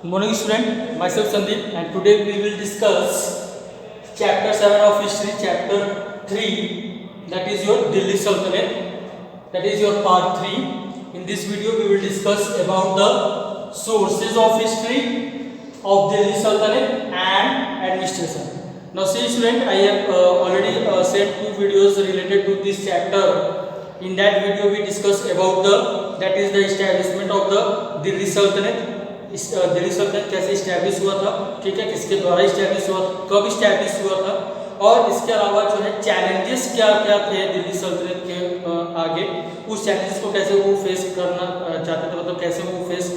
Good morning student, myself Sandeep and today we will discuss chapter 7 of history, chapter 3, that is your Delhi Sultanate, that is your part 3. In this video we will discuss about the sources of history of Delhi Sultanate and administration. Now see student, I have already said 2 videos related to this chapter. In that video we discussed about the establishment of the Delhi Sultanate. Delhi सल्तनत कैसे establish हुआ था, ठीक है, किसके द्वारा establish हुआ, कब इस्टेब्लिश हुआ था, और इसके अलावा जो है चैलेंजेस क्या क्या थे दिल्ली सल्तनत के आगे, उस चैलेंजेस को कैसे वो फेस करना चाहते थे, मतलब कैसे वो फेस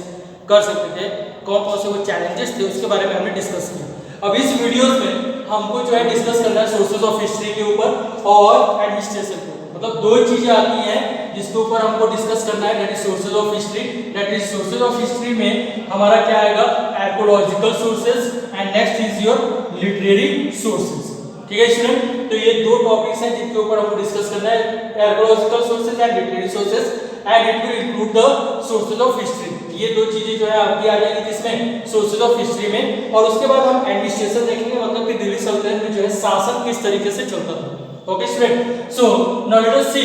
कर सकते थे, कौन कौन से वो चैलेंजेस थे, उसके बारे में हमने डिस्कस किया। अब इस वीडियोस में हमको जो है डिस्कस करना है सोर्सेज ऑफ हिस्ट्री के ऊपर और एडमिनिस्ट्रेशन के ऊपर, मतलब दो चीजें आती हैं जिसके ऊपर हमको डिस्कस करना है, that is sources of history. That is sources of history में हमारा क्या आएगा, archaeological sources and next is your literary sources. ठीक है स्टूडेंट, तो ये दो टॉपिक्स हैं जिनके ऊपर हमको डिस्कस करना है, archaeological sources and literary sources, and it will include the sources of history. ये दो चीजें जो है आपकी आ जाएंगी किसमें, सोर्सेज ऑफ हिस्ट्री में। और उसके बाद हम एडमिनिस्ट्रेशन देखेंगे, मतलब कि दिल्ली सल्तनत में जो है शासन किस तरीके से चलता था। Okay student, so now let us see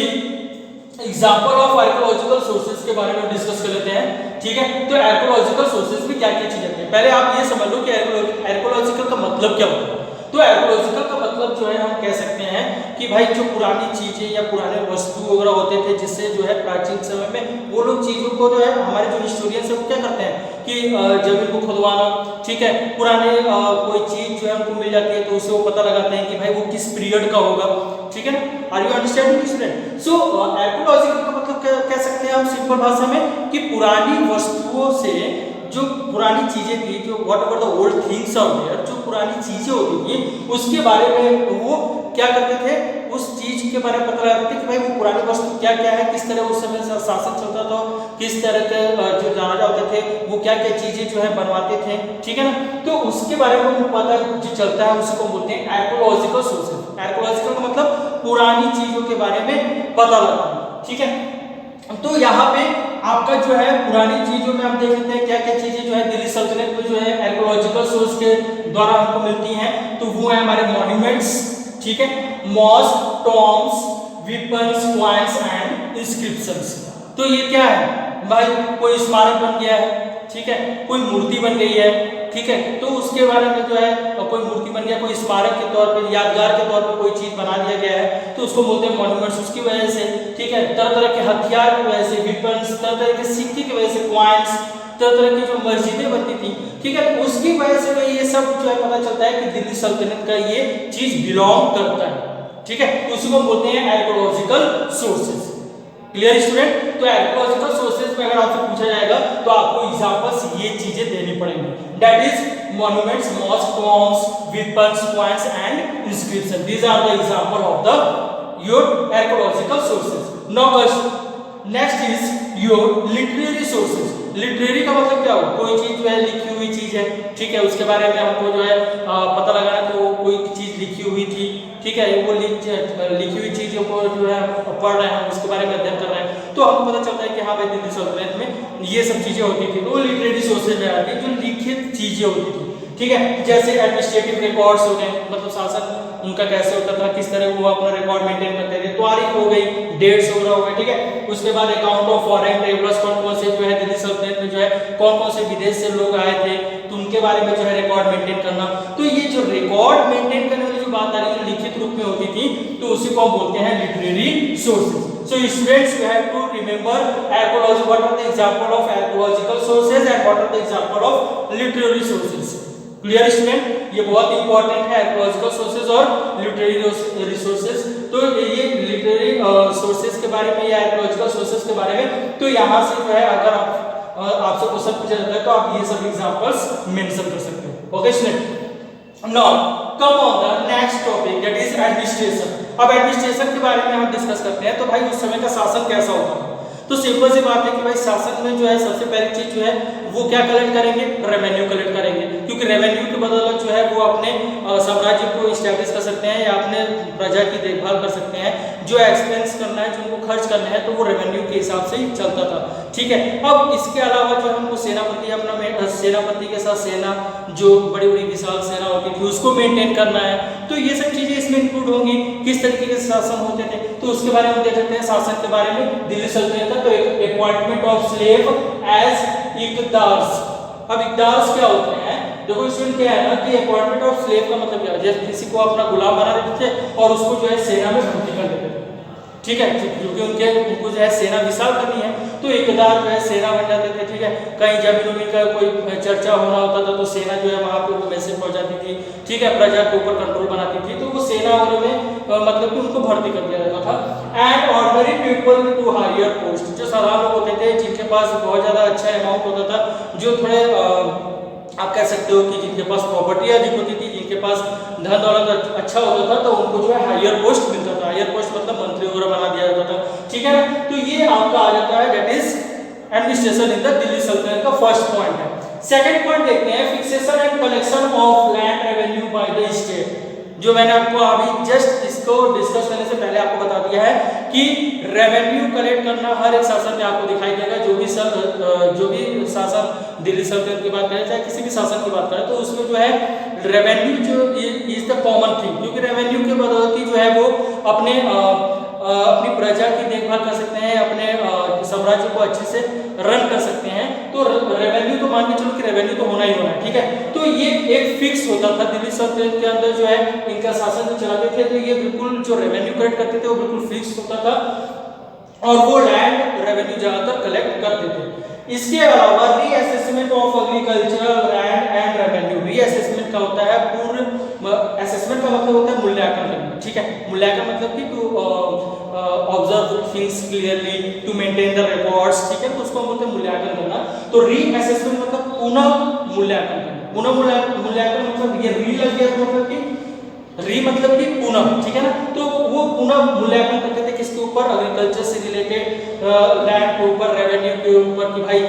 example of archaeological sources के बारे में डिस्कस कर लेते हैं। ठीक है, तो आर्कियोलॉजिकल सोर्सेज में क्या क्या चीजें आती है, पहले आप ये समझ लो कि आर्कियोलॉजिकल का मतलब क्या होता है। तो आर्कियोलॉजिकल का मतलब जो है हम कह सकते हैं कि भाई जो पुरानी चीजें या पुराने वस्तु वगैरह होते थे, जिससे जो है प्राचीन समय में वो लोग चीजों को जो है हमारे जो हिस्टोरियंस है वो क्या करते हैं कि जमीन को खुदवाना, ठीक है, पुराने कोई चीज जो है हमको मिल जाती है तो उससे वो पता लगाते हैं कि भाई वो किस पीरियड का होगा। ठीक है ना, are you understanding student? So archaeological का मतलब कह सकते हैं हम सिंपल भाषा में कि पुरानी वस्तुओं से जो पुरानी चीजें थी, जो whatever the old things are there, जो पुरानी चीजें होती थी उसके बारे में वो क्या करते थे, उस चीज के बारे में पता लगाते थे कि भाई वो पुरानी वस्तु क्या क्या है, किस तरह उस समय शासन चलता था, किस तरह के जो राजा होते थे वो क्या क्या चीजें जो है बनवाते थे। ठीक है ना, तो उसके बारे में वो पता जो चलता है उसको बोलते हैं आर्कियोलॉजिकल सोर्सेज। आर्कियोलॉजिकल का मतलब पुरानी चीजों के बारे में पता लगाना। ठीक है, तो यहाँ पे आपका जो है पुरानी चीजों में आप देख लेते हैं क्या क्या चीजें जो है दिल्ली सल्तनत में जो है आर्कियोलॉजिकल सोर्स के द्वारा हमको मिलती हैं। तो वो है हमारे मॉन्यूमेंट्स, ठीक है, mosque, tombs, weapons, coins and inscriptions. तो ये क्या है भाई, कोई स्मारक बन गया है, ठीक है, कोई मूर्ति बन गई है, ठीक है, तो उसके बारे में जो है कोई मूर्ति बन गया, कोई स्मारक के तौर पे, यादगार के तौर पे कोई चीज बना दिया गया है, तो उसको बोलते हैं मॉन्यूमेंट्स। उसकी वजह से, ठीक है, तरह तरह के हथियार की वजह से, वेपन्स, तरह तरह के सिक्के की वजह से, कॉइन्स, तरह तरह की जो मस्जिदें बनती थी, ठीक है, उसकी वजह से ये सब जो है पता चलता है कि दिल्ली सल्तनत का ये चीज बिलोंग करता है। ठीक है, तो उसी को बोलते हैं आर्कियोलॉजिकल सोर्सेज। Clear student? तो आर्कियोलॉजिकल सोर्सेज में अगर आपसे पूछा जाएगा तो आपको एग्जांपल्स ये चीजें देनी पड़ेंगी, that is monuments, mosque, tombs, weapons, coins and inscription. These are the example of the your archaeological sources. Now next is your literary sources. Literary का मतलब क्या हो, कोई चीज जो है लिखी हुई चीज है, ठीक है, उसके बारे में हमको जो है पता लगाना तो कोई चीज लिखी हुई थी, ठीक है, वो लिखी हुई चीजों को जो है पढ़ रहे हैं, उसके बारे में अध्ययन कर रहे हैं, तो हमको पता चलता है कि हाँ भाई दिल्ली सल्तनत में ये सब चीजें होती थी। तो वो लिटरेरी सोर्सेज में आती है जो लिखित चीजें होती थी। ठीक है, जैसे एडमिनिस्ट्रेटिव रिकॉर्ड्स हो गए, मतलब शासन उनका कैसे होता था, किस तरह वो अपना रिकॉर्ड मेंटेन करते थे, तारीख हो गई, डेट्स वगैरह हो गए, ठीक है। उसके बाद अकाउंट ऑफ फॉरेन ट्रेवलर्स, कौन कौन से जो है दिल्ली सल्तनत में जो है कौन कौन से विदेश से लोग आए थे, तो उनके बारे में जो है रिकॉर्ड मेंटेन करना। तो ये जो रिकॉर्ड मेंटेन करने वाली जो बात आ रही है, जो लिखित रूप में होती थी, तो उसी को हम बोलते हैं literary sources. So students, you have to remember archaeology. What are the example of archaeological sources and what are the example of literary sources? Clear student? ये बहुत इंपॉर्टेंट है, आर्कियोलॉजिकल सोर्सेज और लिटरेरी रिसोर्सेज। तो ये literary sources के बारे में या आर्कियोलॉजिकल सोर्सेज के बारे में, तो यहाँ से जो है अगर आपसे क्वेश्चन पूछा जाता है तो आप ये सब एग्जांपल्स मेंशन कर सकते हो। Okay student, now come on the next topic, that is administration. अब एडमिनिस्ट्रेशन के बारे में हम डिस्कस करते हैं। तो भाई उस समय का शासन कैसा होता था, तो सिंपल सी बात है कि भाई शासन में जो है सबसे पहली चीज जो है वो क्या कलेक्ट करेंगे, रेवेन्यू कलेक्ट करेंगे, क्योंकि रेवेन्यू की बदौलत जो है वो अपने साम्राज्य को इस्टेब्लिश कर सकते हैं या अपने प्रजा की देखभाल कर सकते हैं। जो एक्सपेंस करना है, जो उनको खर्च करना है, तो वो रेवेन्यू के हिसाब से ही चलता था। ठीक है, अब इसके अलावा जो है उनको सेनापति अपना सेनापति के साथ सेना, जो बड़ी बड़ी विशाल सेना होती थी, उसको मेंटेन करना है। तो ये सब चीजें इसमें इंक्लूड होंगी। किस तरीके के शासन होते थे, तो उसके बारे में देख सकते हैं। शासन के बारे में दिल्ली सल्तनत का, तो अपॉइंटमेंट ऑफ स्लेव एज इकदार्स। अब इकदार्स क्या होते हैं, देखो इसमें क्या है ना कि अपॉइंटमेंट ऑफ स्लेव का मतलब क्या है, जैसे किसी को अपना गुलाम बना देते थे और उसको जो है सेना में भर्ती कर देते थे। ठीक है, क्योंकि उनको जो है सेना विशाल करनी है, तो इकदार जो है सेना बन जाते थे। ठीक है, कहीं जमीन उमीन का कोई चर्चा होना होता था तो सेना जो है वहां पे वो मैसेज पहुंचाती थी। ठीक है, प्रजा के ऊपर कंट्रोल बनाती थी, तो वो सेना और में मतलब कि उनको भर्ती कर दिया जाता था। And ordinary people to higher post, जो साधारण लोग होते थे जिनके पास बहुत ज्यादा अच्छा अमाउंट होता था, जो थोड़े आप कह सकते हो कि जिनके पास प्रॉपर्टी अधिक होती थी, जिनके पास धन दौलत अच्छा होता था, तो उनको जो है हायर पोस्ट मिलता था। हायर पोस्ट मतलब मंत्री वगैरह बना दिया जाता था। ठीक है ना, तो ये आपका आ जाता है, that is administration in the Delhi सल्तनत का फर्स्ट पॉइंट है। सेकंड पॉइंट देखते हैं, fixation and collection of land revenue by the state. जो मैंने आपको अभी जस्ट इसको डिस्कस करने से पहले आपको बता दिया है कि रेवेन्यू कलेक्ट करना हर एक शासन में आपको दिखाई देगा। जो भी शासन दिल्ली सल्तनत की बात करें, चाहे किसी भी शासन की बात करें, तो उसमें जो है रेवेन्यू जो इज द कॉमन थिंग, क्योंकि रेवेन्यू के बदौलत जो है वो अपनी प्रजा की देखभाल कर सकते हैं, अपने साम्राज्य को अच्छे से रन कर सकते हैं। तो रेवेन्यू तो मान के चलो कि रेवेन्यू तो होना ही होना है। ठीक है, तो ये एक फिक्स होता था दिल्ली सल्तनत के अंदर जो है इनका शासन जो चलाते थे, तो ये बिल्कुल जो रेवेन्यू कलेक्ट करते थे वो बिल्कुल फिक्स होता था और वो लैंड रेवेन्यू ज्यादातर कलेक्ट करते थे। इसके अलावा reassessment of agricultural land and revenue. Reassessment का होता है असेसमेंट का मतलब होता है मूल्यांकन करना। ठीक है, मूल्यांकन मतलब कि to observe things clearly, to maintain the records. ठीक है, तो उसको हम बोलते हैं मूल्यांकन करना। तो रीअसेसमेंट मतलब पुनः मूल्यांकन करना। पुनः मूल्यांकन मतलब ये री लग गया, मतलब कि री मतलब कि पुनः। ठीक है ना, तो वो पुनः मूल्यांकन करते थे किसके ऊपर, एग्रीकल्चर से रिलेटेड लैंड के ऊपर, रेवेन्यू के ऊपर, कि भाई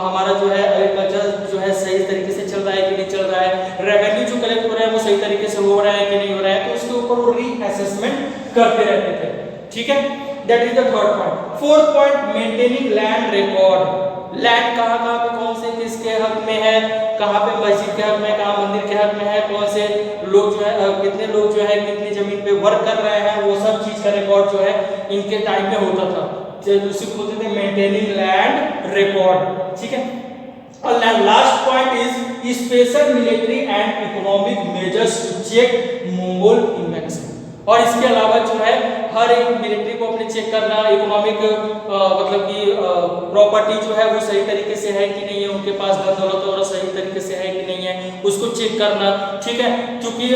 हमारा जो है एग्रीकल्चर जो है सही तरीके से चल रहा है कि नहीं चल रहा है, रेवेन्यू जो कलेक्ट हो रहा है वो सही तरीके से हो रहा है कि नहीं हो रहा है, तो उसके ऊपर वो रीअसेसमेंट करते रहते थे। ठीक है, that is the third point. Fourth point, maintaining land record. Land कहाँ पे कौन से किसके हक में है, कहाँ पे मस्जिद के हक में, कहाँ मंदिर के हक में है, कौन से लोग जो है कितने लोग जो है कितनी जमीन पे वर्क कर रहे हैं, वो सब चीज का रिकॉर्ड जो है इनके टाइम में होता था। उसी को बोलते थे मेंटेनिंग लैंड रिकॉर्ड। ठीक है, और last point is special military and economic measures to check Mongol invention. और इसके अलावा जो है हर एक मिलिट्री को अपने चेक करना, इकोनॉमिक मतलब कि प्रॉपर्टी जो है वो सही तरीके से है कि नहीं है, उनके पास धन दौलत और सही तरीके से है कि नहीं है, उसको चेक करना। ठीक है, क्योंकि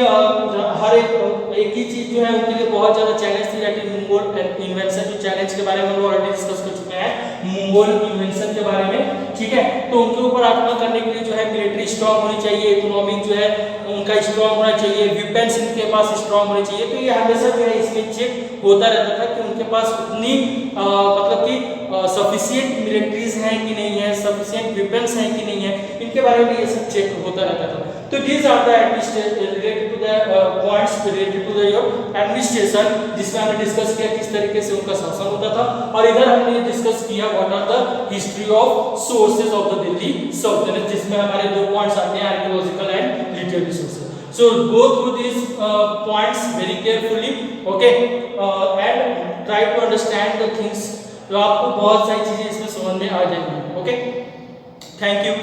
हर एक ही चीज जो है उनके लिए बहुत ज्यादा चैलेंज थी, दैट इज मंगोल इन्वेंशन। जो चैलेंज के बारे में हम ऑलरेडी डिस्कस कर चुके हैं, मंगोल इन्वेंशन के बारे में। ठीक है, तो उनके ऊपर आक्रमण करने के लिए जो है मिलिट्री स्ट्रांग होनी चाहिए, इकोनॉमिक जो है उनका स्ट्रांग होना चाहिए, वेपन्स इनके पास स्ट्रांग होने चाहिए। तो ये हमेशा जो है इसमें चेक होता रहता था कि उनके पास उतनी मतलब कि सफिशिएंट मिलिट्रीज हैं कि नहीं है, सफिशिएंट वेपन्स हैं कि नहीं है, इनके बारे में ये सब चेक होता रहता था। तो these are the related to the points related to the your administration, जिसमें हमने डिस्कस किया किस तरीके से उनका शासन होता था, और इधर हमने डिस्कस किया what are the history of sources of the Delhi Sultanate, जिसमें हमारे दो पॉइंट्स आते हैं, archaeological and literary sources. So go through these points very carefully, okay, and try to understand the things. तो आपको बहुत सारी चीजें इसमें समझ में आ जाएंगी। Okay, thank you.